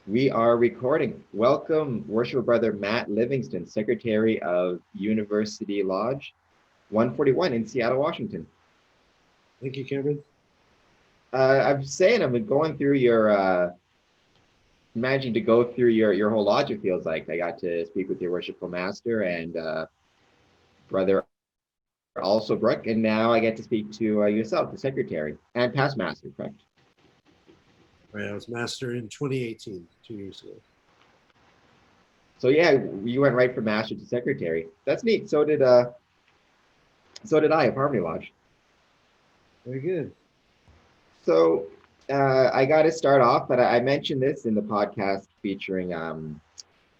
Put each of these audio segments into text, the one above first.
We are recording. Welcome, Worshipful Brother Matt Livingston, Secretary of University Lodge 141 in Seattle, Washington. Thank you, Cameron. I'm saying I've been going through managing to go through your whole lodge, it feels like. I got to speak with your Worshipful Master and Brother also Brooke, and now I get to speak to yourself, the Secretary, and past Master, correct? Right, I was master in 2018, 2 years ago. So yeah, you went right from Master to Secretary. That's neat. So did I at Harmony Lodge. Very good. So I got to start off, but I mentioned this in the podcast featuring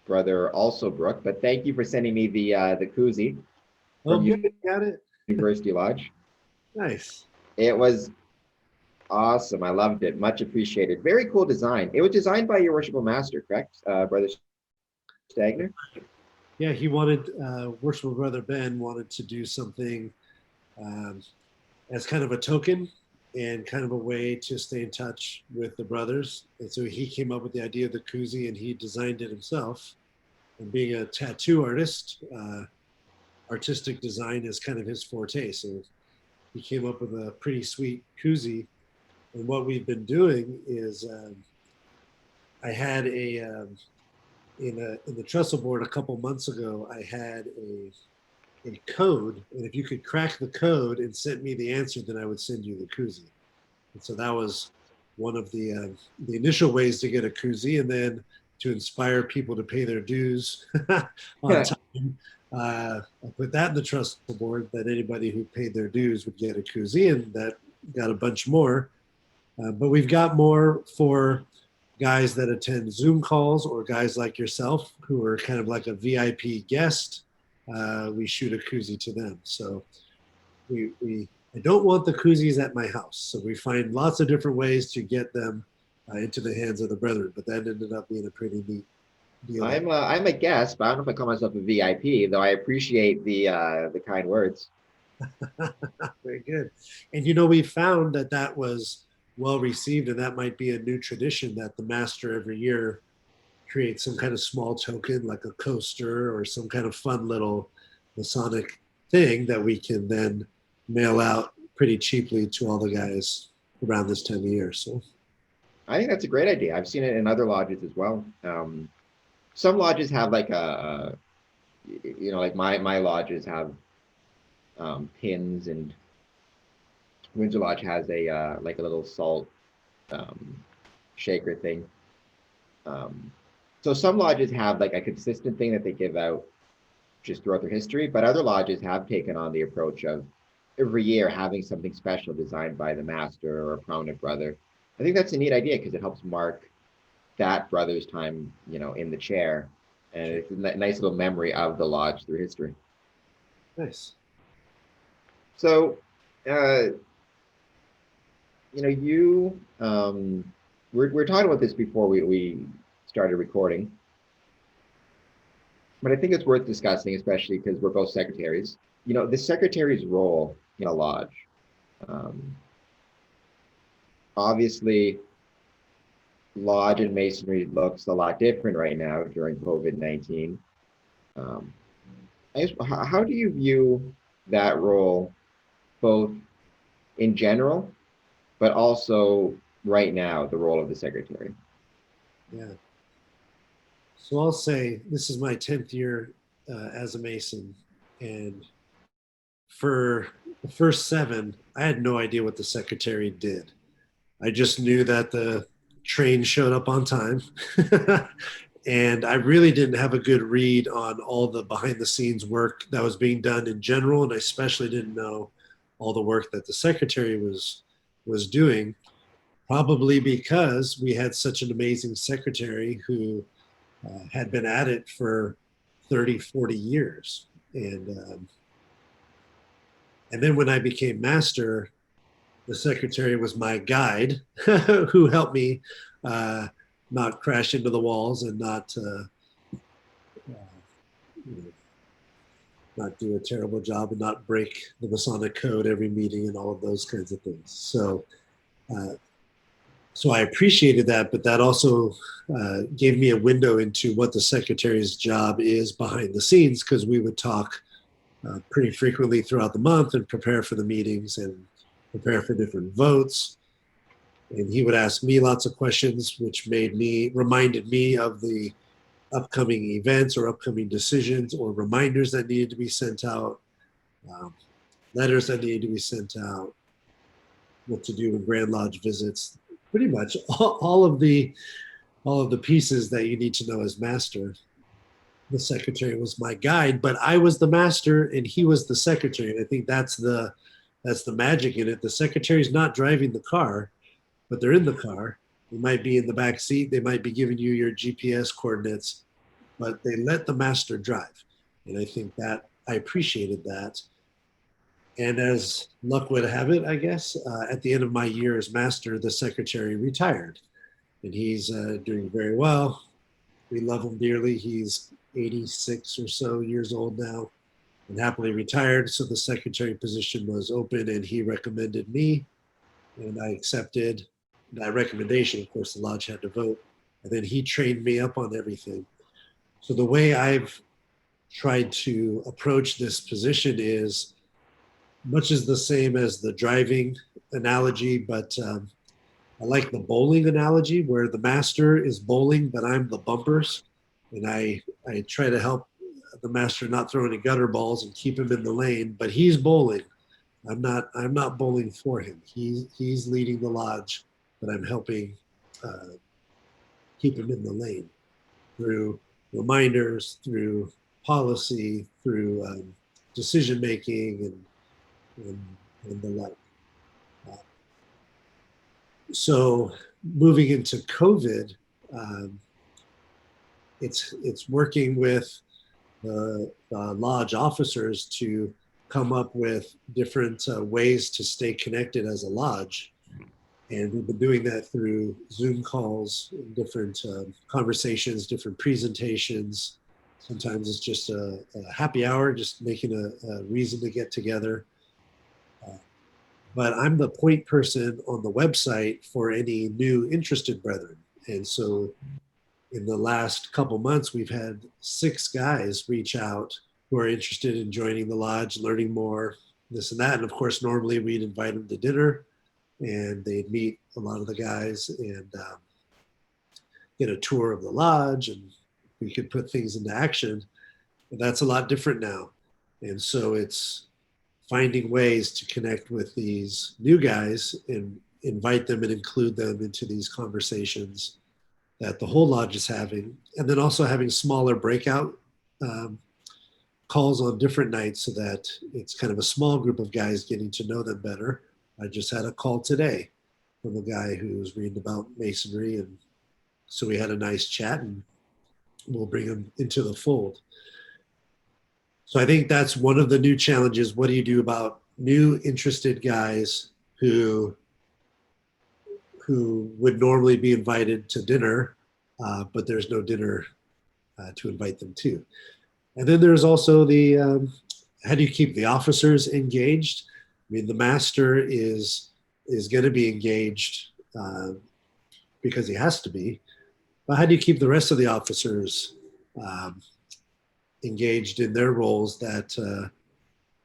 brother also Brooke. But thank you for sending me the koozie Oh, from good. Got it. University Lodge. Nice. It was awesome. I loved it. Much appreciated. Very cool design. It was designed by your worshipful master, correct, Brother Stagner? Yeah, he wanted, Worshipful Brother Ben wanted to do something um, as kind of a token and kind of a way to stay in touch with the brothers. And so he came up with the idea of the koozie and he designed it himself. And being a tattoo artist, artistic design is kind of his forte. So he came up with a pretty sweet koozie. And what we've been doing is I had in the trestle board a couple months ago. I had a code, and if you could crack the code and send me the answer, then I would send you the koozie. And so that was one of the initial ways to get a koozie, and then to inspire people to pay their dues on time. I put that in the trestle board that anybody who paid their dues would get a koozie, and that got a bunch more. But we've got more for guys that attend Zoom calls or guys like yourself who are kind of like a VIP guest. We shoot a koozie to them. So I don't want the koozies at my house. So we find lots of different ways to get them into the hands of the brethren. But that ended up being a pretty neat deal. I'm a guest, but I don't know if I call myself a VIP, though I appreciate the kind words. Very good. And we found that that was well received, and that might be a new tradition that the master every year creates some kind of small token, like a coaster or some kind of fun little Masonic thing that we can then mail out pretty cheaply to all the guys around this time of year. So I think that's a great idea. I've seen it in other lodges as well. Some lodges have like like my lodges have pins, and Windsor Lodge has a like a little salt shaker thing. So some lodges have like a consistent thing that they give out just throughout their history, but other lodges have taken on the approach of every year having something special designed by the master or a prominent brother. I think that's a neat idea because it helps mark that brother's time, in the chair, and it's a nice little memory of the lodge through history. nice. So, uh, you we're talking about this before we started recording, but I think it's worth discussing, especially because we're both secretaries. The secretary's role in a lodge. Um, Obviously, lodge and masonry looks a lot different right now during COVID-19. Um, I guess, how do you view that role, both in general, but also right now, the role of the secretary? Yeah. So I'll say this is my 10th year as a Mason. And for the first seven, I had no idea what the secretary did. I just knew that the train showed up on time. And I really didn't have a good read on all the behind the scenes work that was being done in general. And I especially didn't know all the work that the secretary was doing, probably because we had such an amazing secretary who had been at it for 30, 40 years. And then when I became master, the secretary was my guide who helped me uh, not crash into the walls and you know, not do a terrible job and not break the Masonic code every meeting and all of those kinds of things. So uh, So I appreciated that, but that also gave me a window into what the secretary's job is behind the scenes, because we would talk pretty frequently throughout the month and prepare for the meetings and prepare for different votes. And he would ask me lots of questions, which reminded me of the upcoming events or upcoming decisions or reminders that needed to be sent out, um, letters that needed to be sent out, what to do in Grand Lodge visits, pretty much all of the pieces that you need to know as master. The secretary was my guide, but I was the master and he was the secretary. And I think that's the magic in it. The secretary is not driving the car, but they're in the car. They might be in the back seat. They might be giving you your GPS coordinates, but they let the master drive. And I think that I appreciated that. And as luck would have it, I guess, at the end of my year as master, the secretary retired. And he's doing very well. We love him dearly. He's 86 or so years old now and happily retired. So the secretary position was open and he recommended me. And I accepted that recommendation. Of course, the lodge had to vote. And then he trained me up on everything. So the way I've tried to approach this position is much as the same as the driving analogy, but I like the bowling analogy where the master is bowling, but I'm the bumpers. And I try to help the master not throw any gutter balls and keep him in the lane, but he's bowling. I'm not bowling for him. He's leading the lodge, but I'm helping keep him in the lane through reminders, through policy, through decision making, and the like. So moving into COVID, it's working with the lodge officers to come up with different ways to stay connected as a lodge. And we've been doing that through Zoom calls, different conversations, different presentations. Sometimes it's just a happy hour, just making a reason to get together. But I'm the point person on the website for any new interested brethren. And so in the last couple months, we've had 6 guys reach out who are interested in joining the lodge, learning more, this and that. And of course, normally we'd invite them to dinner and they'd meet a lot of the guys and get a tour of the lodge, and we could put things into action. But that's a lot different now. And so it's finding ways to connect with these new guys and invite them and include them into these conversations that the whole lodge is having. And then also having smaller breakout calls on different nights so that it's kind of a small group of guys getting to know them better. I just had a call today from a guy who's reading about Masonry. And so we had a nice chat and we'll bring him into the fold. So I think that's one of the new challenges. What do you do about new interested guys who would normally be invited to dinner, but there's no dinner to invite them to? And then there's also the how do you keep the officers engaged? I mean, the master is going to be engaged because he has to be. But how do you keep the rest of the officers engaged in their roles that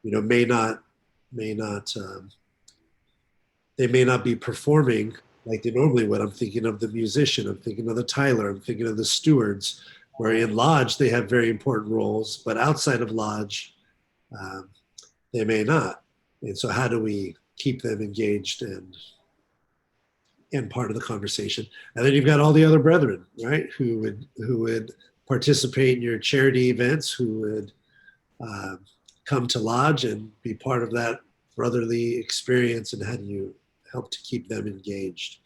may not they may not be performing like they normally would? I'm thinking of the musician, I'm thinking of the tiler, I'm thinking of the stewards, where in lodge they have very important roles, but outside of lodge they may not. And so how do we keep them engaged and part of the conversation? And then you've got all the other brethren, right, who would participate in your charity events, who would come to lodge and be part of that brotherly experience. And how do you help to keep them engaged?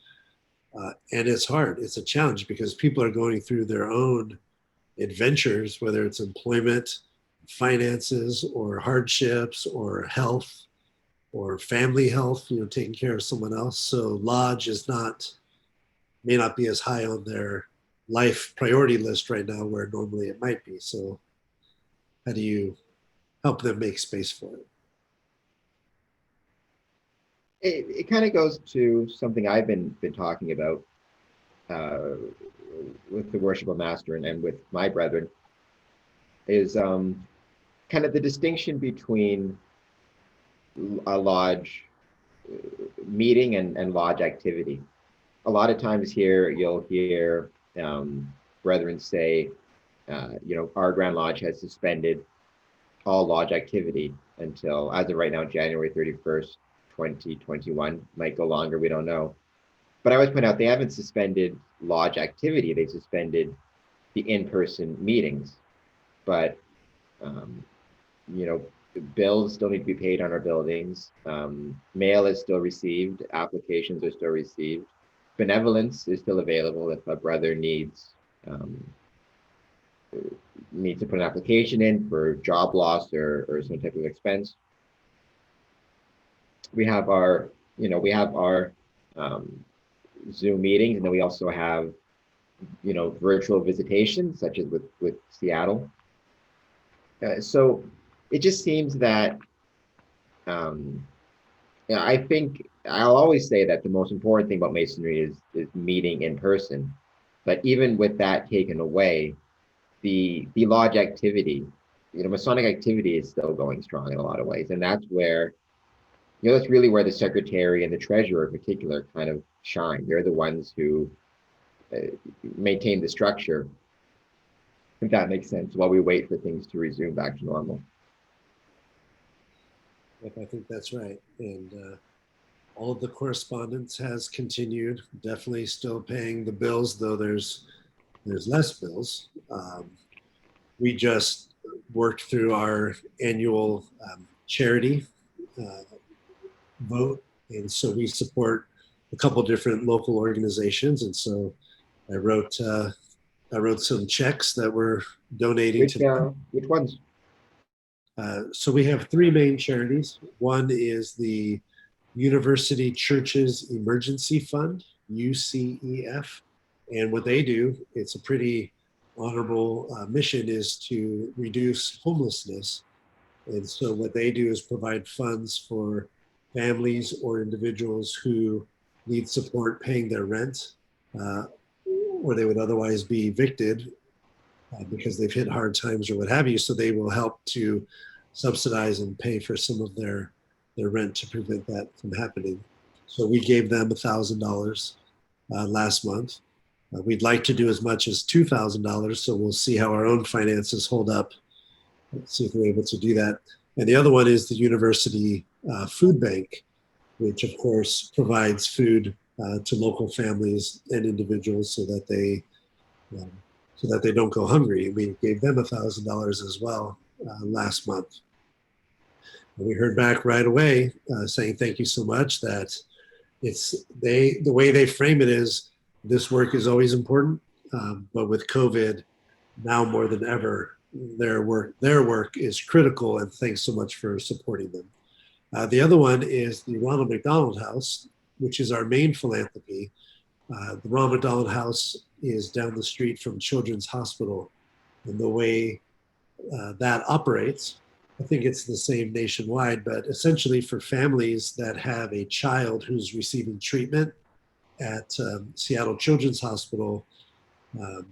And it's hard. It's a challenge because people are going through their own adventures, whether it's employment, finances, or hardships, or health, or family health, taking care of someone else. So lodge may not be as high on their life priority list right now where normally it might be. So how do you help them make space for it? it kind of goes to something I've been talking about uh, with the worshipful master and with my brethren is kind of the distinction between a lodge meeting and lodge activity. A lot of times here you'll hear brethren say, our Grand Lodge has suspended all lodge activity until, as of right now, January 31st, 2021. Might go longer, we don't know. But I always point out they haven't suspended lodge activity, they suspended the in-person meetings. But, um, you know, bills still need to be paid on our buildings. Mail is still received, applications are still received. Benevolence is still available if a brother um, needs to put an application in for job loss or some type of expense. We have our um, Zoom meetings, and then we also have, virtual visitations, such as with Seattle. So it just seems that, um, I think I'll always say that the most important thing about Masonry is meeting in person. But even with that taken away, the lodge activity, Masonic activity is still going strong in a lot of ways, and that's where, that's really where the secretary and the treasurer in particular kind of shine. They're the ones who uh, maintain the structure, if that makes sense, while we wait for things to resume back to normal. Yep, I think that's right. And all of the correspondence has continued. Definitely still paying the bills, though there's less bills. We just worked through our annual charity uh, vote, and so we support a couple different local organizations. And so I wrote some checks that we're donating Which to them. which ones? So we have three main charities. One is the University Churches Emergency Fund, UCEF. And what they do, it's a pretty honorable mission, is to reduce homelessness. And so what they do is provide funds for families or individuals who need support paying their rent, uh, or they would otherwise be evicted because they've hit hard times or what have you. So they will help to subsidize and pay for some of their rent to prevent that from happening. So we gave them $1,000 last month. We'd like to do as much as $2,000. So we'll see how our own finances hold up. Let's see if we're able to do that. And the other one is the University Food Bank, which of course provides food to local families and individuals so that they don't go hungry. We gave them $1,000 as well last month. And we heard back right away saying thank you so much. That the way they frame it is, this work is always important, but with COVID now more than ever, their work is critical, and thanks so much for supporting them. The other one is the Ronald McDonald House, which is our main philanthropy. The Ronald McDonald House is down the street from Children's Hospital, and the way that operates, I think it's the same nationwide, but essentially for families that have a child who's receiving treatment at Seattle Children's Hospital, um,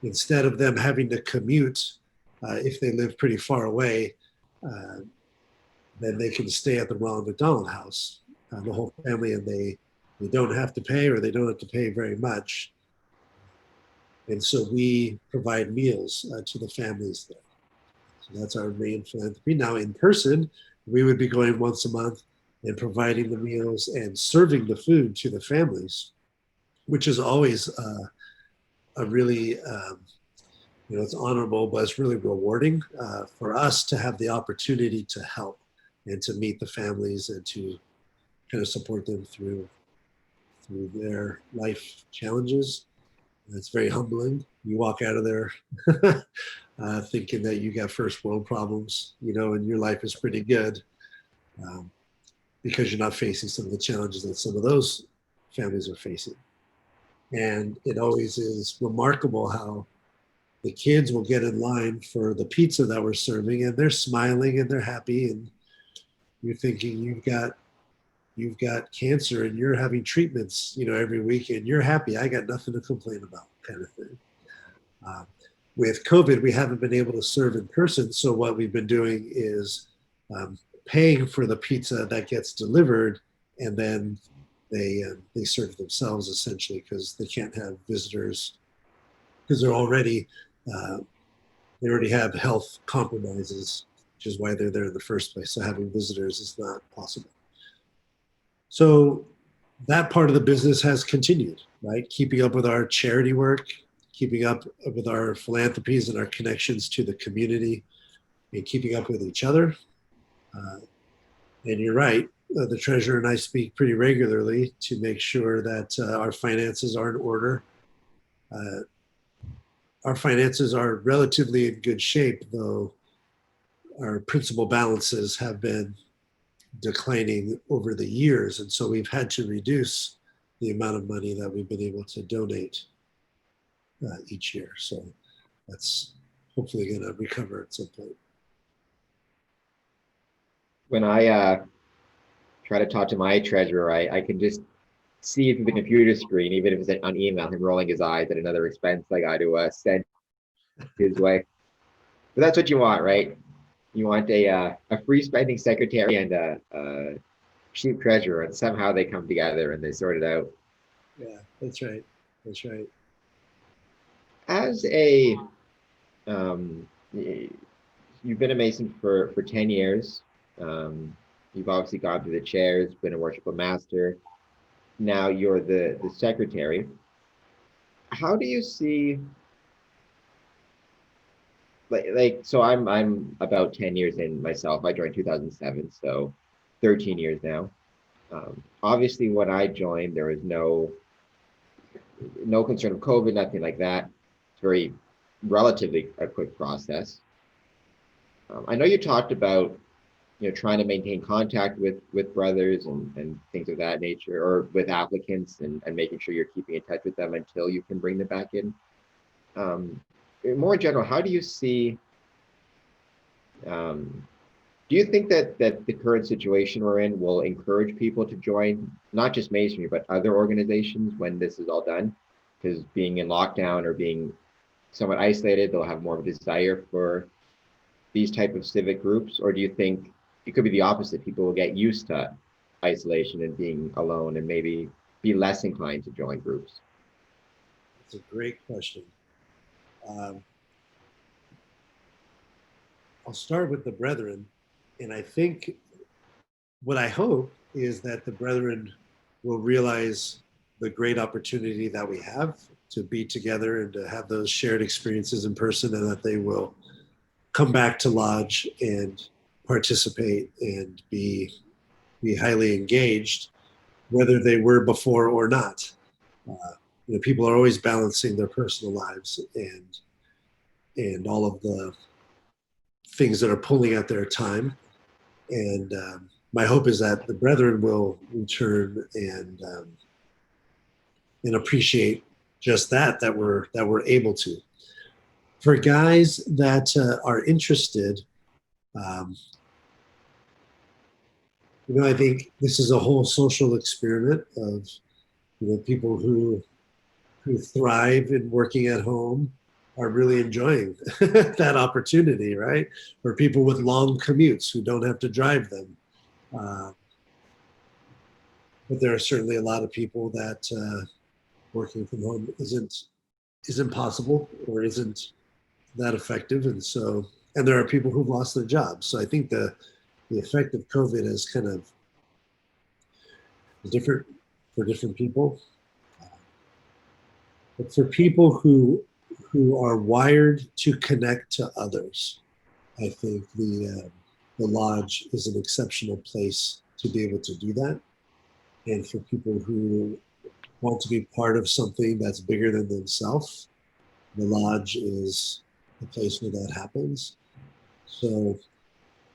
instead of them having to commute, if they live pretty far away, uh, then they can stay at the Ronald McDonald House, the whole family, and they don't have to pay, or they don't have to pay very much. And so we provide meals to the families there. So that's our main philanthropy. Now in person, we would be going once a month and providing the meals and serving the food to the families, which is always a really, it's honorable, but it's really rewarding for us to have the opportunity to help and to meet the families and to kind of support them through their life challenges. It's very humbling. You walk out of there thinking that you got first world problems, and your life is pretty good because you're not facing some of the challenges that some of those families are facing. And it always is remarkable how the kids will get in line for the pizza that we're serving, and they're smiling and they're happy, and you're thinking you've got you've got cancer and you're having treatments, every week, and you're happy. I got nothing to complain about, kind of thing. Um, with COVID, we haven't been able to serve in person. So what we've been doing is paying for the pizza that gets delivered, and then they serve themselves essentially because they can't have visitors because uh, they already have health compromises, which is why they're there in the first place. So having visitors is not possible. So that part of the business has continued, right? Keeping up with our charity work, keeping up with our philanthropies and our connections to the community, and keeping up with each other. Uh, and you're right, the treasurer and I speak pretty regularly to make sure that our finances are in order. Uh, our finances are relatively in good shape, though our principal balances have been declining over the years. And so we've had to reduce the amount of money that we've been able to donate each year. So that's hopefully going to recover at some point. When I try to talk to my treasurer, I can just see through the computer screen, even if it's on email, him rolling his eyes at another expense I got to send his way. But that's what you want, right? You want a free spending secretary and a cheap treasurer, and somehow they come together and they sort it out. Yeah, that's right. That's right. As a you've been a Mason for 10 years. You've obviously gone through the chairs, been a worshipful master. Now you're the secretary. How do you see so I'm about 10 years in myself. I joined 2007, so 13 years now. Obviously when I joined there was no concern of COVID, nothing like that. It's very relatively a quick process. I know you talked about trying to maintain contact with brothers and things of that nature, or with applicants, and making sure you're keeping in touch with them until you can bring them back in. Um, More in general, how do you see? Do you think that the current situation we're in will encourage people to join not just Masonry but other organizations when this is all done? Because being in lockdown or being somewhat isolated, they'll have more of a desire for these type of civic groups, or do you think it could be the opposite? People will get used to isolation and being alone and maybe be less inclined to join groups. It's a great question. Um, I'll start with the brethren. And I think what I hope is that the brethren will realize the great opportunity that we have to be together and to have those shared experiences in person, and that they will come back to lodge and participate and be highly engaged, whether they were before or not. People are always balancing their personal lives and all of the things that are pulling at their time. And my hope is that the brethren will return and appreciate just that we're able to. For guys that are interested, um, I think this is a whole social experiment of people who thrive in working at home are really enjoying that opportunity, right? Or people with long commutes who don't have to drive them. But there are certainly a lot of people that working from home isn't possible or isn't that effective, and there are people who've lost their jobs. So I think the effect of COVID is kind of different for different people. But for people who are wired to connect to others, I think the lodge is an exceptional place to be able to do that. And for people who want to be part of something that's bigger than themselves, the lodge is the place where that happens. So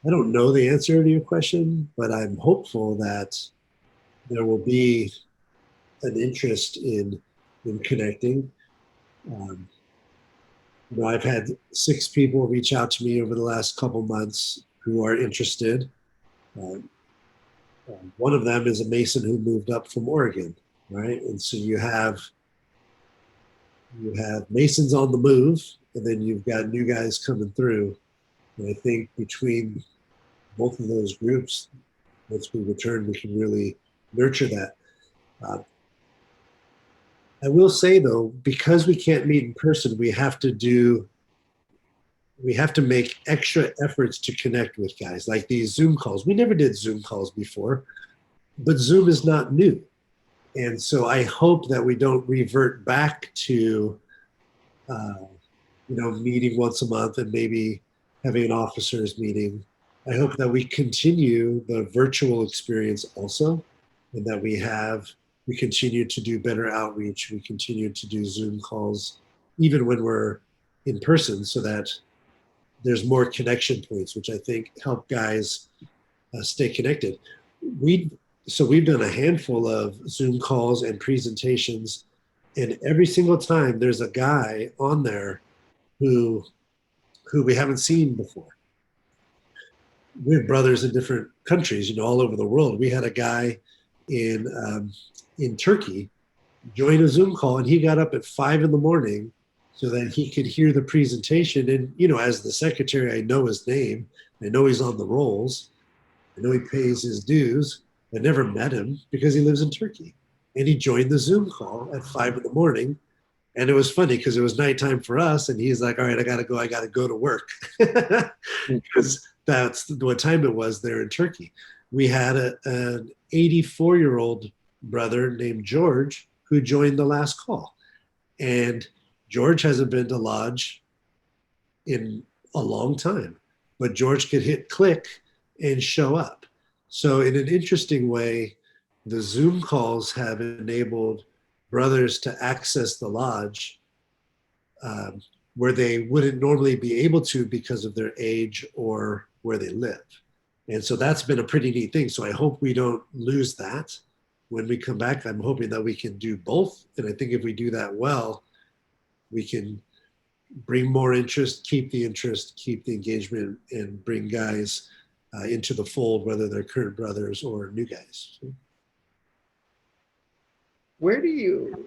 I don't know the answer to your question, but I'm hopeful that there will be an interest in connecting. I've had 6 people reach out to me over the last couple months who are interested. One of them is a Mason who moved up from Oregon, right? And so you have Masons on the move, and then you've got new guys coming through. And I think between both of those groups, once we return, we can really nurture that. Uh, I will say though, because we can't meet in person, we have to make extra efforts to connect with guys like these Zoom calls. We never did Zoom calls before, but Zoom is not new. And so I hope that we don't revert back to, uh, meeting once a month and maybe having an officers meeting. I hope that we continue the virtual experience also, and that we continue to do better outreach. We continue to do Zoom calls, even when we're in person, so that there's more connection points, which I think help guys stay connected. We so we've done a handful of Zoom calls and presentations, and every single time there's a guy on there who we haven't seen before. We have brothers in different countries, all over the world. We had a guy in Turkey join a Zoom call, and he got up at 5 in the morning so that he could hear the presentation. And as the secretary, I know his name. I know he's on the rolls. I know he pays his dues. I never met him because he lives in Turkey. And he joined the Zoom call at 5 in the morning. And it was funny because it was nighttime for us. And he's like, all right, I got to go to work. Because that's what time it was there in Turkey. We had an 84-year-old brother named George who joined the last call. And George hasn't been to Lodge in a long time, but George could hit click and show up. So in an interesting way, the Zoom calls have enabled brothers to access the Lodge where they wouldn't normally be able to because of their age or where they live. And so that's been a pretty neat thing. So I hope we don't lose that when we come back. I'm hoping that we can do both. And I think if we do that well, we can bring more interest, keep the engagement, and bring guys into the fold, whether they're current brothers or new guys. Where do you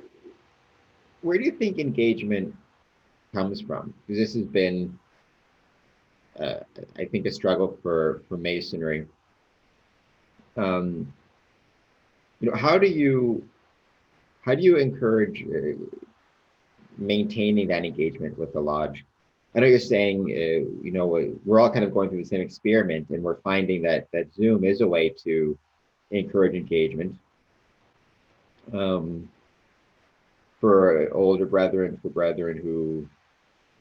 think engagement comes from? Because this has been, I think, a struggle for Masonry. How do you encourage maintaining that engagement with the lodge? I know you're saying, we're all kind of going through the same experiment, and we're finding that Zoom is a way to encourage engagement. For older brethren, for brethren who,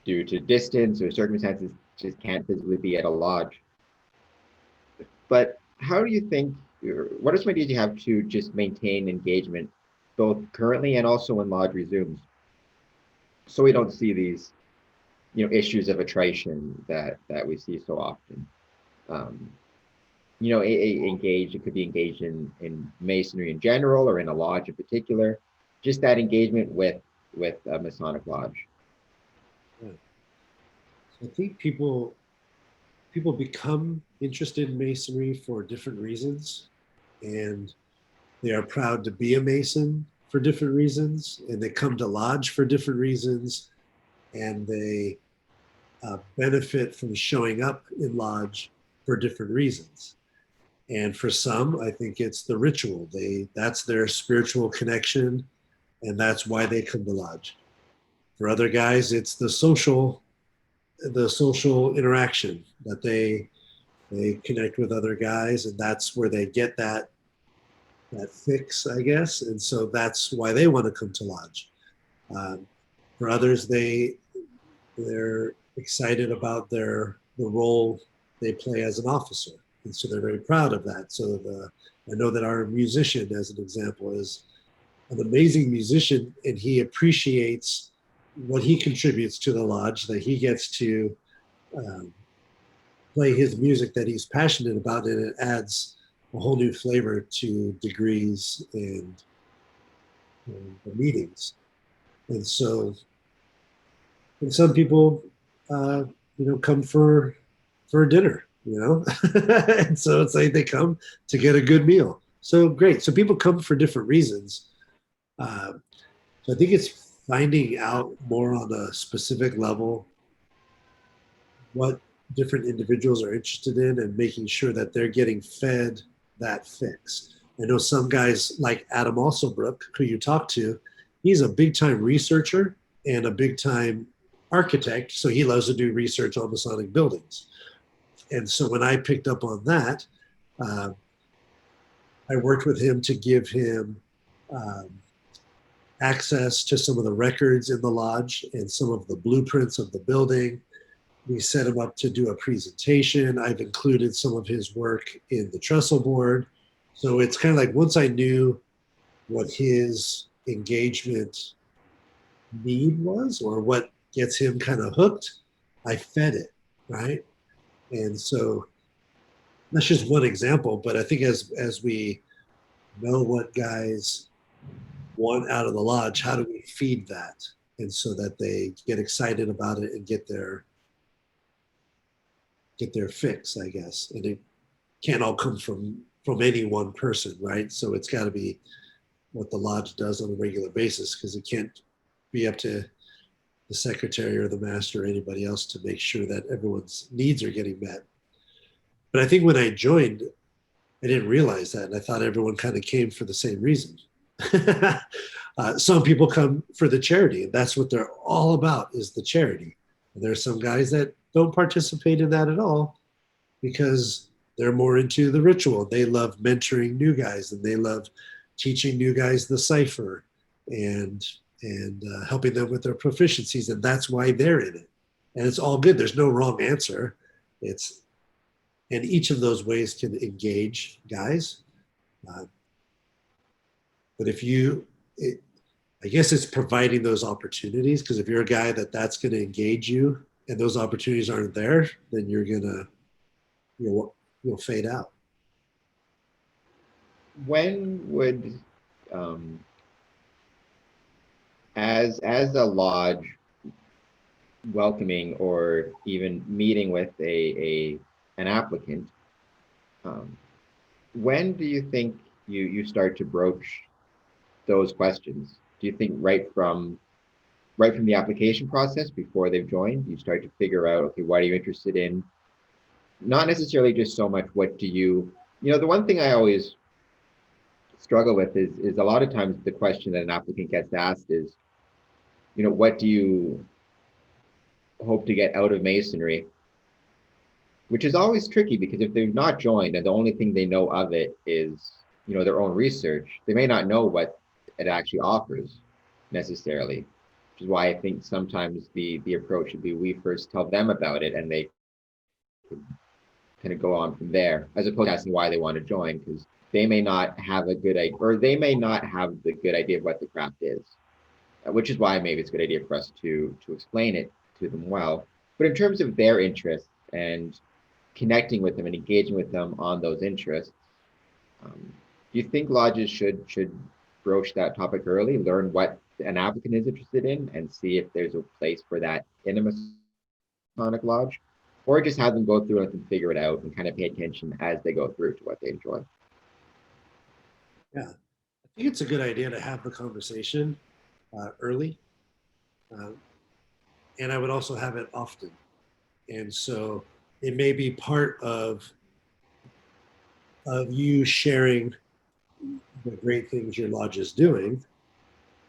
due to distance or circumstances, just can't physically be at a lodge. But how do you think, what are some ideas you have to just maintain engagement, both currently and also when lodge resumes, so we don't see these, issues of attrition that we see so often? Engaged, it could be engaged in Masonry in general or in a lodge in particular, just that engagement with a Masonic lodge. Yeah. I think people become interested in Masonry for different reasons, and they are proud to be a Mason for different reasons, and they come to lodge for different reasons, and they benefit from showing up in lodge for different reasons. And for some, I think it's the ritual. That's their spiritual connection, and that's why they come to lodge. For other guys, it's the social interaction that they connect with other guys, and that's where they get that fix, I guess. And so that's why they want to come to lodge. For others, they're excited about the role they play as an officer, and so they're very proud of that. So I know that our musician, as an example, is an amazing musician, and he appreciates what he contributes to the lodge, that he gets to play his music that he's passionate about, and it adds a whole new flavor to degrees and the meetings. And so, and some people, come for dinner, And so it's like they come to get a good meal. So great. So people come for different reasons. Uh, so I think it's finding out more on a specific level what different individuals are interested in and making sure that they're getting fed that fix. I know some guys like Adam Alsobrook, who you talk to, he's a big time researcher and a big time architect. So he loves to do research on Masonic buildings. And so when I picked up on that, uh, I worked with him to give him um, access to some of the records in the lodge and some of the blueprints of the building. We set him up to do a presentation. I've included some of his work in the trestle board. So it's kind of like once I knew what his engagement need was or what gets him kind of hooked, I fed it, right? And so that's just one example, but I think as we know what guys want out of the lodge, how do we feed that? And so that they get excited about it and get their fix, I guess. And it can't all come from any one person, right? So it's got to be what the lodge does on a regular basis, because it can't be up to the secretary or the master or anybody else to make sure that everyone's needs are getting met. But I think when I joined, I didn't realize that, and I thought everyone kind of came for the same reason. Some people come for the charity, and that's what they're all about, is the charity. And there are some guys that don't participate in that at all because they're more into the ritual. They love mentoring new guys, and they love teaching new guys the cipher and helping them with their proficiencies, and that's why they're in it. And it's all good. There's no wrong answer. And each of those ways can engage guys. But I guess it's providing those opportunities, because if you're a guy that's going to engage you and those opportunities aren't there, then you'll fade out. When would, as a lodge, welcoming or even meeting with an applicant, when do you think you start to broach those questions? Do you think right from the application process before they've joined, you start to figure out, okay, what are you interested in? Not necessarily just so much what do you, the one thing I always struggle with is a lot of times the question that an applicant gets asked is, what do you hope to get out of Masonry? Which is always tricky, because if they've not joined and the only thing they know of it is, their own research, they may not know what it actually offers necessarily, which is why I think sometimes the approach should be we first tell them about it and they kind of go on from there, as opposed to asking why they want to join, because they may not have a good idea, or they may not have the good idea of what the craft is, which is why maybe it's a good idea for us to explain it to them well. But in terms of their interests and connecting with them and engaging with them on those interests, do you think lodges should broach that topic early, learn what an applicant is interested in, and see if there's a place for that in a Masonic lodge, or just have them go through it and figure it out and kind of pay attention as they go through to what they enjoy? Yeah, I think it's a good idea to have the conversation early, and I would also have it often. And so it may be part of you sharing the great things your lodge is doing,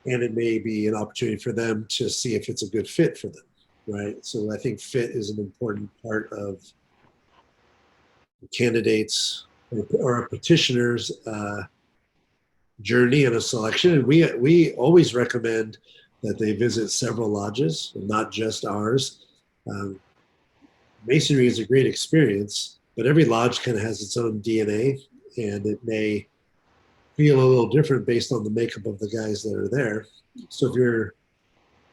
and it may be an opportunity for them to see if it's a good fit for them, right? So I think fit is an important part of candidates or a petitioner's journey and a selection. And we always recommend that they visit several lodges, and not just ours. Masonry is a great experience, but every lodge kind of has its own DNA, and it may feel a little different based on the makeup of the guys that are there. So if you're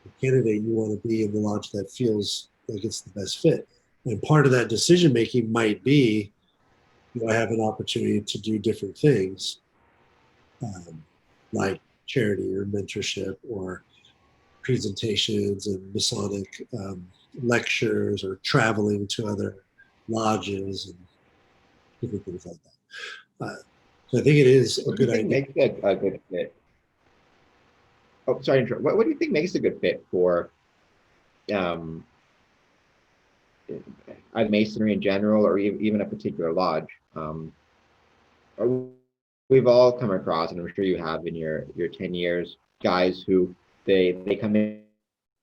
a candidate, you want to be in the lodge that feels like it's the best fit. And part of that decision making might be, I have an opportunity to do different things, like charity or mentorship or presentations and Masonic lectures, or traveling to other lodges and different things like that. So I think it is a What do good you think idea. makes a good fit? Oh, sorry to interrupt. What do you think makes a good fit for um, either masonry in general or even a particular lodge? Uh, we've all come across, and I'm sure you have in your 10 years, guys who they come in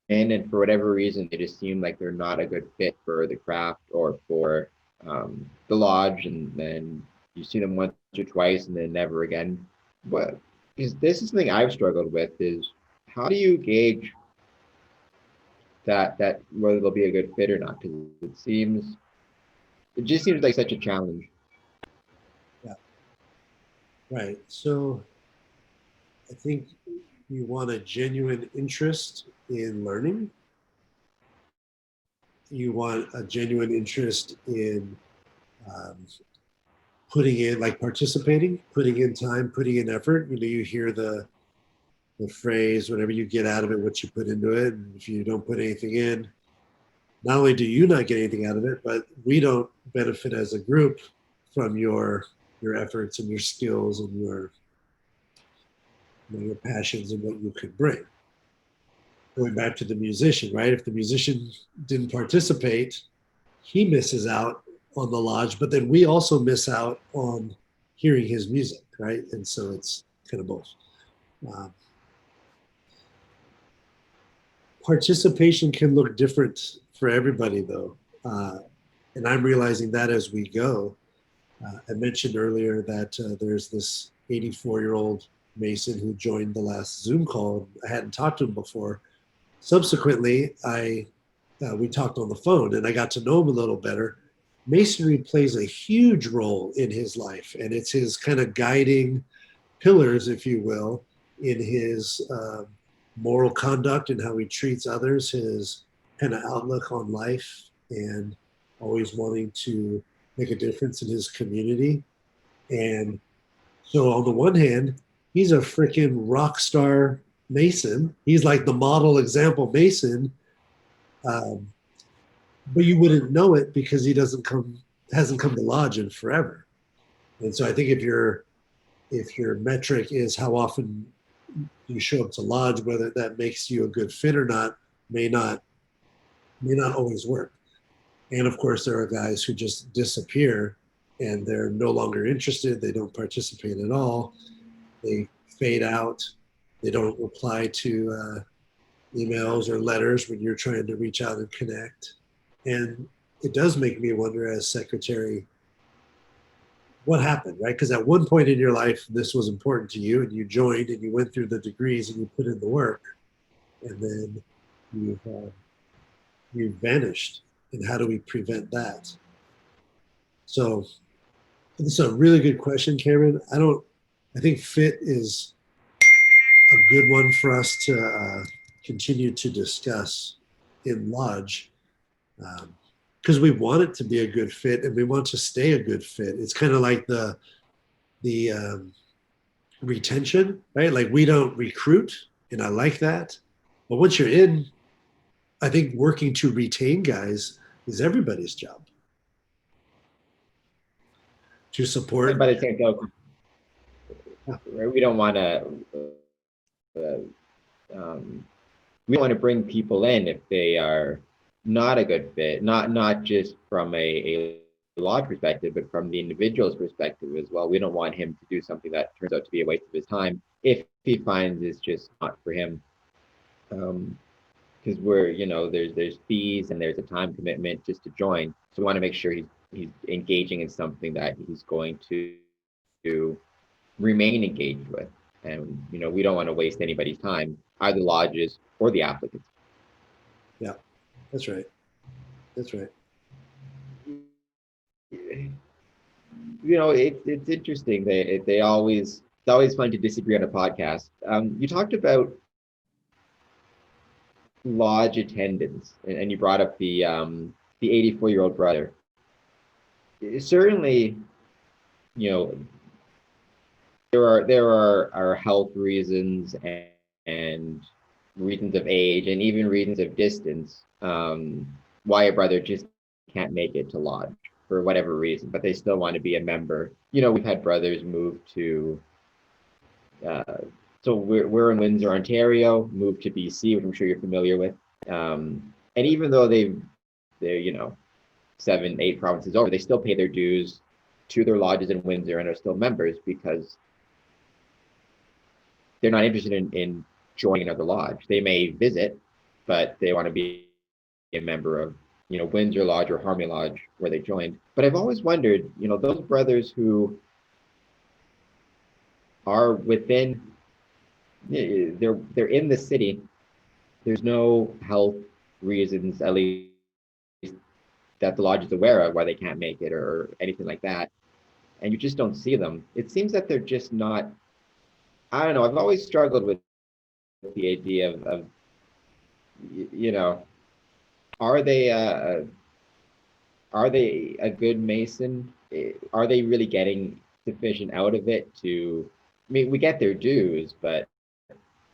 and for whatever reason they just seem like they're not a good fit for the craft or for the lodge, and then you see them once or twice and then never again. But this is something I've struggled with is how do you gauge that whether they'll be a good fit or not? Because it just seems like such a challenge. Yeah, right. So I think you want a genuine interest in learning. You want a genuine interest in um, putting in, like participating, putting in time, putting in effort. You hear the phrase, whatever you get out of it, what you put into it. And if you don't put anything in, not only do you not get anything out of it, but we don't benefit as a group from your efforts and your skills and your passions and what you could bring. Going back to the musician, right? If the musician didn't participate, he misses out on the lodge, but then we also miss out on hearing his music, right? And so it's kind of both. Um, Participation can look different for everybody, though. And I'm realizing that as we go. I mentioned earlier that there's this 84-year-old Mason who joined the last Zoom call. I hadn't talked to him before. Subsequently, we talked on the phone and I got to know him a little better. Masonry plays a huge role in his life, and it's his kind of guiding pillars, if you will, in his moral conduct and how he treats others, his kind of outlook on life, and always wanting to make a difference in his community. And so, on the one hand, he's a freaking rock star Mason. He's like the model example Mason, um, but you wouldn't know it because he hasn't come to lodge in forever. And so, I think if your metric is how often you show up to lodge, whether that makes you a good fit or not, may not may not always work. And of course, there are guys who just disappear and they're no longer interested. They don't participate at all. They fade out. They don't reply to emails or letters when you're trying to reach out and connect. And it does make me wonder, as secretary, what happened, right? Because at one point in your life, this was important to you, and you joined, and you went through the degrees, and you put in the work, and then you've vanished. And how do we prevent that? So this is a really good question, Cameron. I think fit is a good one for us to continue to discuss in lodge, because we want it to be a good fit and we want to stay a good fit. It's kind of like the retention, right? Like we don't recruit, and I like that. But once you're in, I think working to retain guys is everybody's job to But support. by the same token, right, uh, um, we want to bring people in if they are not a good fit, not just from a lodge perspective, but from the individual's perspective as well. We don't want him to do something that turns out to be a waste of his time if he finds it's just not for him. Because there's fees and there's a time commitment just to join. So we want to make sure he's engaging in something that he's going to remain engaged with. And we don't want to waste anybody's time, either lodges or the applicants. Yeah, that's right. That's right. It's interesting. It's always fun to disagree on a podcast. You talked about lodge attendance, and you brought up the 84-year-old brother. Certainly, you know, there are health reasons and reasons of age and even reasons of distance, why a brother just can't make it to lodge. for whatever reason, but they still want to be a member. You know, we've had brothers move to, uh, so we're in Windsor, Ontario, moved to BC, which I'm sure you're familiar with. And even though they're, you know, 7, 8 provinces over, they still pay their dues to their lodges in Windsor and are still members because they're not interested in joining another lodge. They may visit, but they want to be a member of, you know, Windsor Lodge or Harmony Lodge where they joined. But I've always wondered, you know, those brothers who are within, they're in the city. There's no health reasons, at least that the lodge is aware of, why they can't make it or anything like that. And you just don't see them. It seems that they're just not. I don't know. I've always struggled with the idea of you know, are they are they a good Mason? Are they really getting sufficient out of it to? I mean, we get their dues, but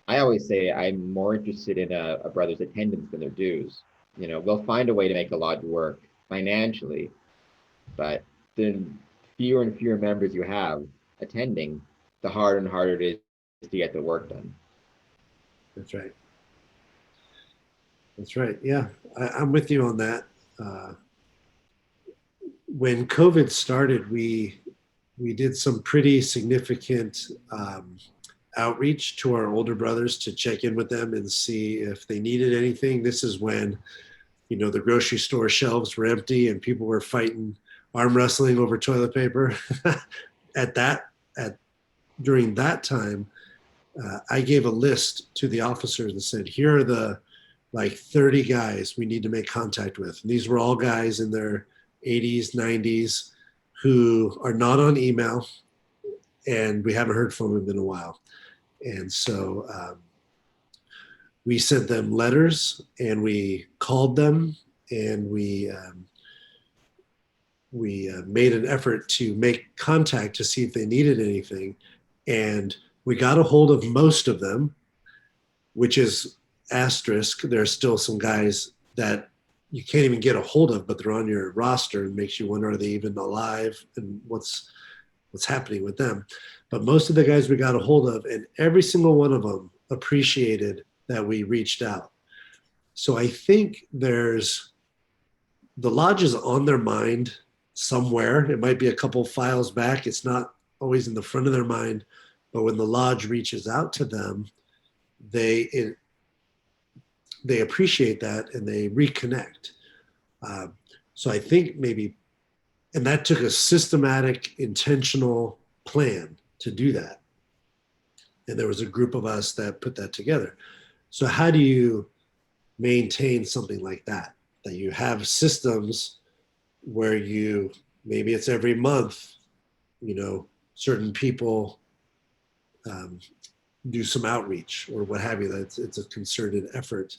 I always say I'm more interested in a brother's attendance than their dues. You know, they'll find a way to make the lodge work financially, but the fewer and fewer members you have attending, the harder and harder it is to get the work done. That's right. That's right. Yeah, I'm with you on that. When COVID started, we did some pretty significant outreach to our older brothers to check in with them and see if they needed anything. This is when, you know, the grocery store shelves were empty and people were fighting arm wrestling over toilet paper. at that at During that time, I gave a list to the officers and said, here are the like 30 guys we need to make contact with. And these were all guys in their 80s, 90s who are not on email, and we haven't heard from them in a while. And so we sent them letters and we called them and we made an effort to make contact to see if they needed anything. And we got a hold of most of them, which is asterisk. There are still some guys that you can't even get a hold of, but they're on your roster and makes you wonder, are they even alive and what's happening with them? But most of the guys we got a hold of, and every single one of them appreciated that we reached out. So I think there's the lodge is on their mind somewhere. It might be a couple files back. It's not always in the front of their mind, but when the lodge reaches out to them, they appreciate that and they reconnect. So I think maybe, and that took a systematic, intentional plan to do that. And there was a group of us that put that together. So how do you maintain something like that? That you have systems where you, maybe it's every month, you know, certain people do some outreach or what have you. It's a concerted effort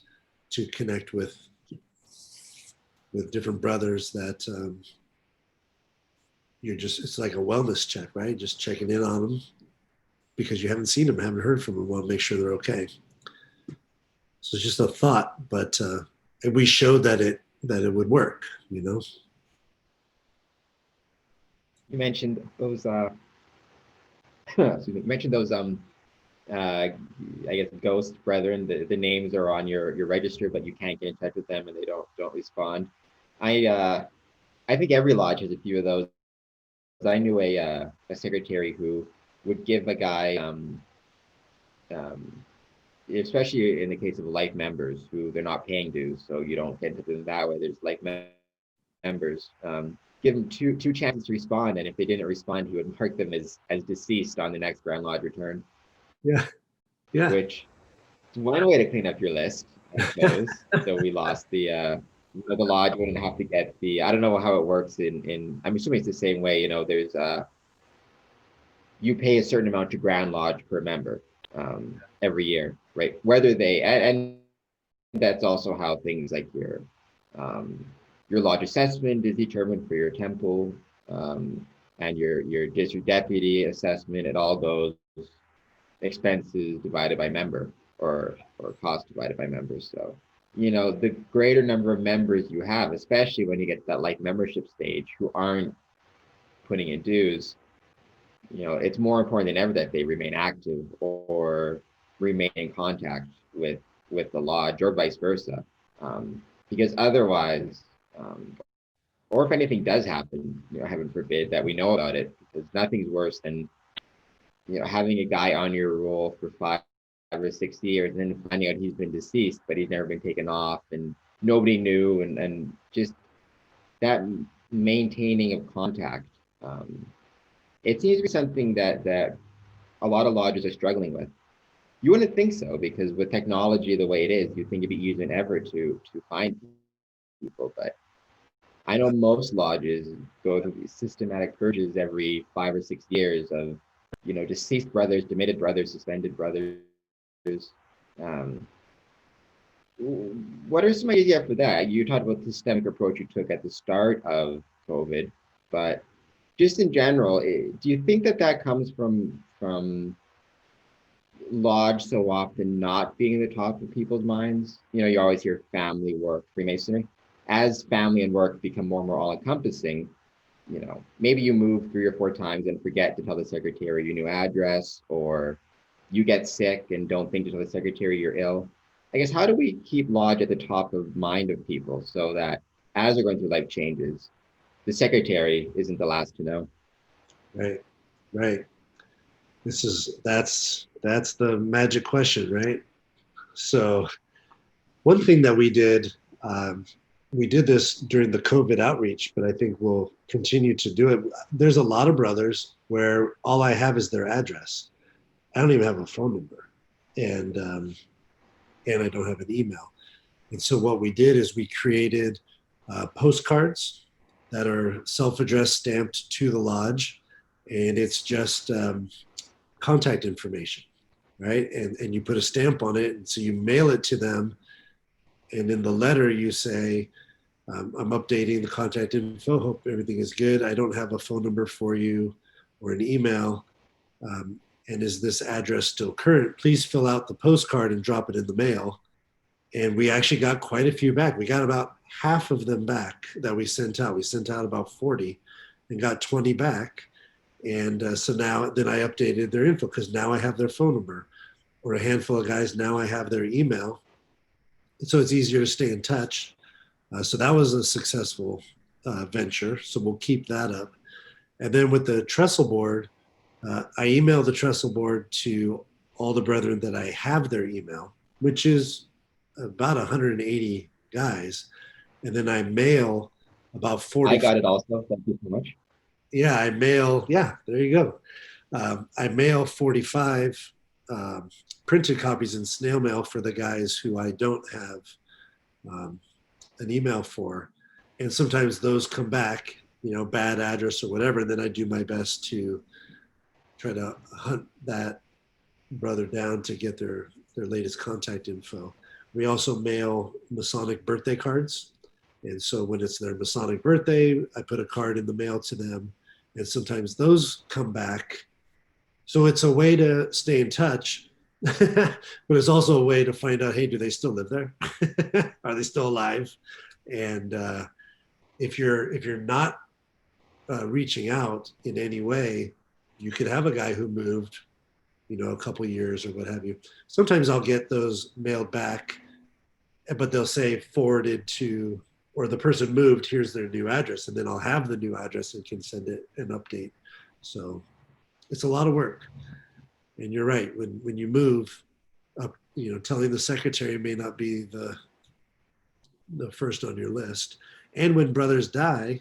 to connect with different brothers that it's like a wellness check, right? Just checking in on them because you haven't seen them, haven't heard from them, want to make sure they're okay. So it's just a thought, but and we showed that it would work, you know. You mentioned those excuse me, you mentioned those I guess ghost brethren. The names are on your register, but you can't get in touch with them and they don't respond. I think every lodge has a few of those. I knew a secretary who would give a guy especially in the case of life members who they're not paying dues, so you don't get into them that way. There's life members. Give them two chances to respond, and if they didn't respond, he would mark them as deceased on the next Grand Lodge return. Yeah, yeah. Which is one way to clean up your list, I suppose. So we lost the lodge wouldn't have to get the. I don't know how it works in. I'm assuming it's the same way. You know, there's you pay a certain amount to Grand Lodge per member every year, right? Whether they and that's also how things like your lodge assessment is determined for your temple, and your district deputy assessment. It all goes expenses divided by member or cost divided by members. So the greater number of members you have, especially when you get to that like membership stage who aren't putting in dues, it's more important than ever that they remain active or remain in contact with the lodge or vice versa. Because otherwise, or if anything does happen, heaven forbid that we know about it, because nothing's worse than having a guy on your roll for 5 or 6 years and then finding out he's been deceased, but he's never been taken off and nobody knew, and just that maintaining of contact. It seems to be something that a lot of lodges are struggling with. You wouldn't think so, because with technology the way it is, you think it'd be easier than ever to find people. But I know most lodges go through these systematic purges every 5 or 6 years of, deceased brothers, demitted brothers, suspended brothers. Um, what are some ideas for that? You talked about the systemic approach you took at the start of COVID, but just in general, do you think that comes from lodge so often not being the top of people's minds? You always hear family work, Freemasonry. As family and work become more and more all encompassing, maybe you move 3 or 4 times and forget to tell the secretary your new address, or you get sick and don't think to tell the secretary you're ill. I guess, how do we keep lodge at the top of mind of people so that as they're going through life changes, the secretary isn't the last to know? Right, right. That's the magic question, right? So one thing that we did this during the COVID outreach, but I think we'll continue to do it. There's a lot of brothers where all I have is their address. I don't even have a phone number, and I don't have an email. And so what we did is we created postcards that are self-addressed, stamped to the lodge, and it's just contact information, right? And you put a stamp on it, and so you mail it to them. And in the letter, you say, I'm updating the contact info. Hope everything is good. I don't have a phone number for you or an email. And is this address still current? Please fill out the postcard and drop it in the mail. And we actually got quite a few back. We got about half of them back that we sent out. We sent out about 40 and got 20 back. And so now, then I updated their info because now I have their phone number, or a handful of guys, now I have their email. So it's easier to stay in touch. So that was a successful venture. So we'll keep that up. And then with the trestle board, I emailed the trestle board to all the brethren that I have their email, which is about 180 guys. And then I mail about 40. I got it also. Thank you so much. Yeah, I mail. Yeah, there you go. I mail 45 printed copies in snail mail for the guys who I don't have an email for. And sometimes those come back, bad address or whatever. And then I do my best to try to hunt that brother down to get their latest contact info. We also mail Masonic birthday cards. And so when it's their Masonic birthday, I put a card in the mail to them. And sometimes those come back. So it's a way to stay in touch, but it's also a way to find out, hey, do they still live there? Are they still alive? And if you're not reaching out in any way, you could have a guy who moved, a couple of years or what have you. Sometimes I'll get those mailed back, but they'll say forwarded to, or the person moved, here's their new address, and then I'll have the new address and can send it an update. So it's a lot of work. And you're right, when you move up, telling the secretary may not be the first on your list. And when brothers die,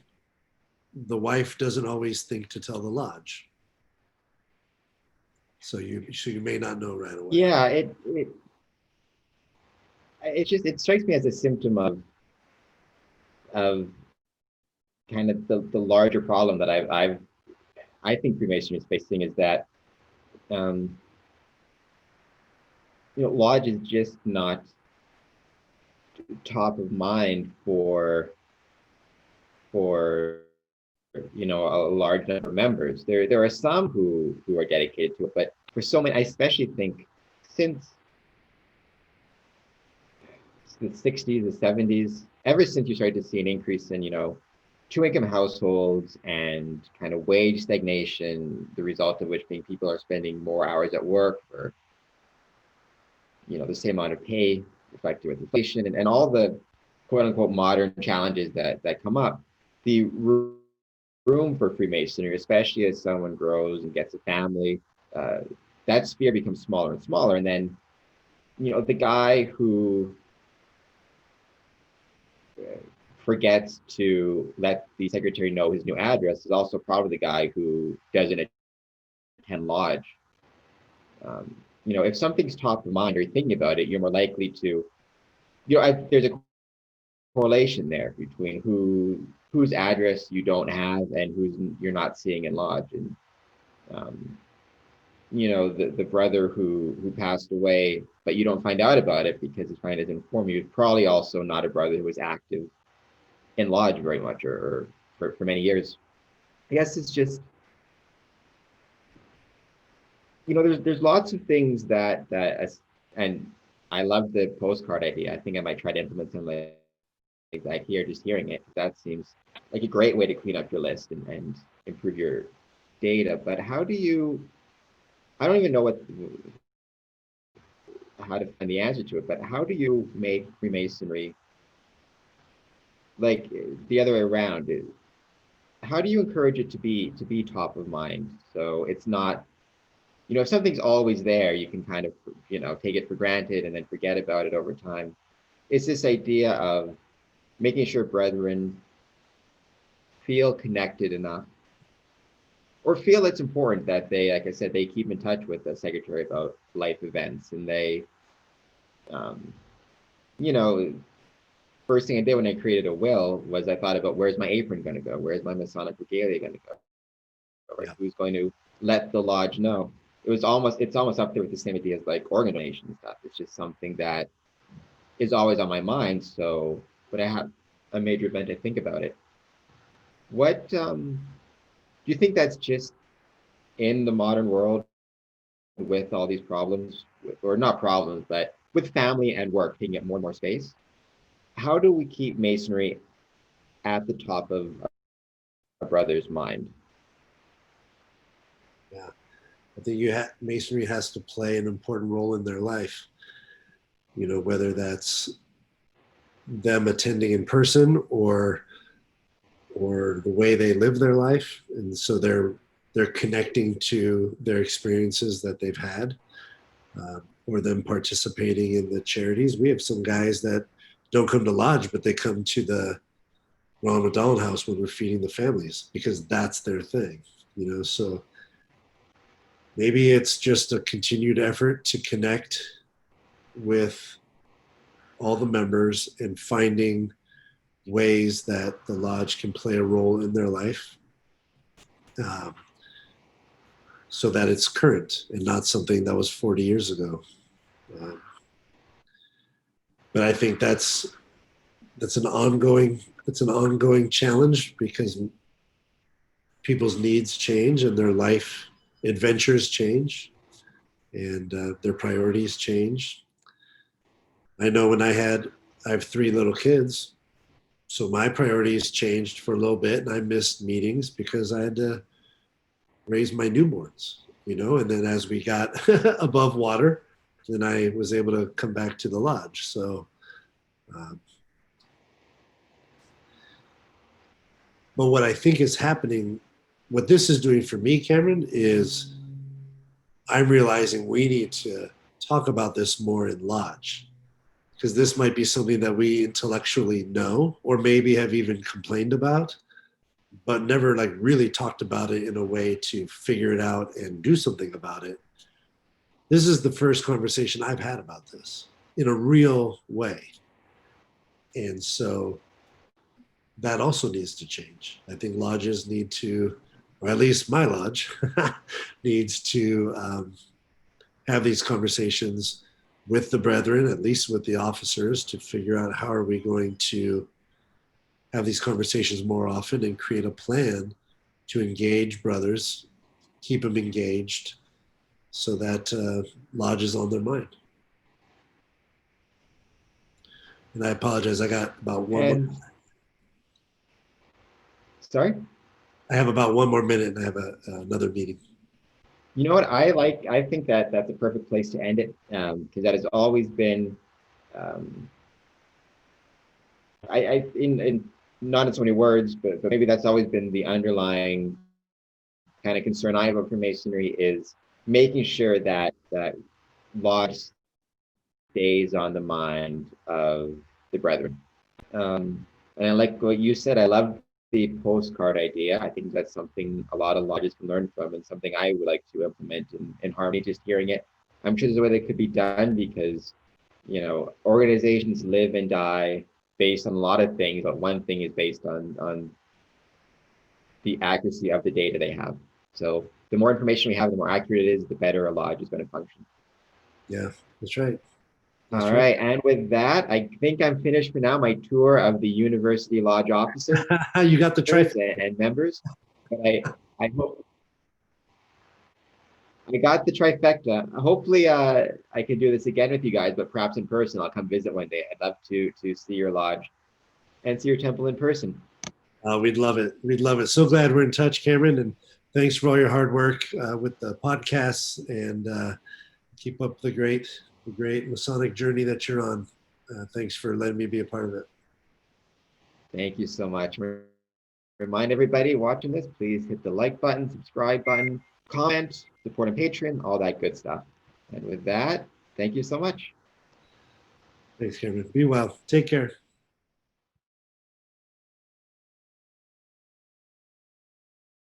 the wife doesn't always think to tell the lodge. So you may not know right away. Yeah, it strikes me as a symptom of kind of the larger problem that I think Freemasonry is facing, is that lodge is just not top of mind for a large number of members. There are some who are dedicated to it, but for so many, I especially think since the 60s, the 70s, ever since you started to see an increase in, two-income households and kind of wage stagnation, the result of which being people are spending more hours at work for, the same amount of pay, reflected with inflation and all the quote unquote modern challenges that come up, the room for Freemasonry, especially as someone grows and gets a family, uh, that sphere becomes smaller and smaller. And then, the guy who forgets to let the secretary know his new address is also probably the guy who doesn't attend lodge. If something's top of mind or you're thinking about it, you're more likely to, there's a correlation there between whose address you don't have and who's you're not seeing in lodge. And the brother who passed away, but you don't find out about it because his friend doesn't inform you, is probably also not a brother who was active in lodge very much or for many years. I guess it's just, there's lots of things and I love the postcard idea. I think I might try to implement something like that here, just hearing it. That seems like a great way to clean up your list and improve your data. But how do you, I don't even know how to find the answer to it, but how do you make Freemasonry like the other way around? How do you encourage it to be top of mind? So it's not, if something's always there, you can kind of, take it for granted and then forget about it over time. It's this idea of making sure brethren feel connected enough or feel it's important that they, like I said, they keep in touch with the secretary about life events. And they, um, you know, first thing I did when I created a will was I thought about where's my apron going to go? Where's my Masonic regalia going to go? Right? Yeah. Who's going to let the lodge know? It's almost up there with the same idea as like organ donation stuff. It's just something that is always on my mind. So when I have a major event, I think about it. What do you think that's just in the modern world with all these problems, or not problems, but with family and work taking up more and more space? How do we keep Masonry at the top of a brother's mind? Yeah, I think Masonry has to play an important role in their life. Whether that's them attending in person or the way they live their life, and so they're connecting to their experiences that they've had, or them participating in the charities. We have some guys that don't come to lodge, but they come to the Ronald McDonald House when we're feeding the families because that's their thing. So maybe it's just a continued effort to connect with all the members and finding ways that the lodge can play a role in their life, so that it's current and not something that was 40 years ago. But I think that's an ongoing challenge because people's needs change and their life adventures change and their priorities change. I know when I have 3 little kids, so my priorities changed for a little bit, and I missed meetings because I had to raise my newborns, and then as we got above water, then I was able to come back to the lodge. So, but what I think is happening, what this is doing for me, Cameron, is I'm realizing we need to talk about this more in lodge, because this might be something that we intellectually know or maybe have even complained about, but never like really talked about it in a way to figure it out and do something about it. This is the first conversation I've had about this in a real way. And so that also needs to change. I think lodges need to, or at least my lodge needs to have these conversations with the brethren, at least with the officers, to figure out how are we going to have these conversations more often and create a plan to engage brothers, keep them engaged, so that lodge is on their mind. And I apologize. I got about one more. And sorry, I have about one more minute, and I have another meeting. you know what I like? I think that that's a perfect place to end it, because that has always been, um, in not in so many words, but maybe that's always been the underlying kind of concern I have for Masonry is making sure that law stays on the mind of the brethren. And I like what you said. I love the postcard idea. I think that's something a lot of lodges can learn from and something I would like to implement in Harmony, just hearing it. I'm sure there's a way that could be done because, organizations live and die based on a lot of things, but one thing is based on the accuracy of the data they have. So the more information we have, the more accurate it is, the better a lodge is going to function. Yeah, that's right. That's All right. And with that, I think I'm finished for now. My tour of the University Lodge offices You got the trifecta. and members. But I hope I got the trifecta. Hopefully, I can do this again with you guys, but perhaps in person. I'll come visit one day. I'd love to see your lodge and see your temple in person. We'd love it. We'd love it. So glad we're in touch, Cameron. And thanks for all your hard work with the podcasts, and keep up the great Masonic journey that you're on. Thanks for letting me be a part of it. Thank you so much. Remind everybody watching this, please hit the like button, subscribe button, comment, support on Patreon, all that good stuff. And with that, thank you so much. Thanks, Cameron. Be well. Take care.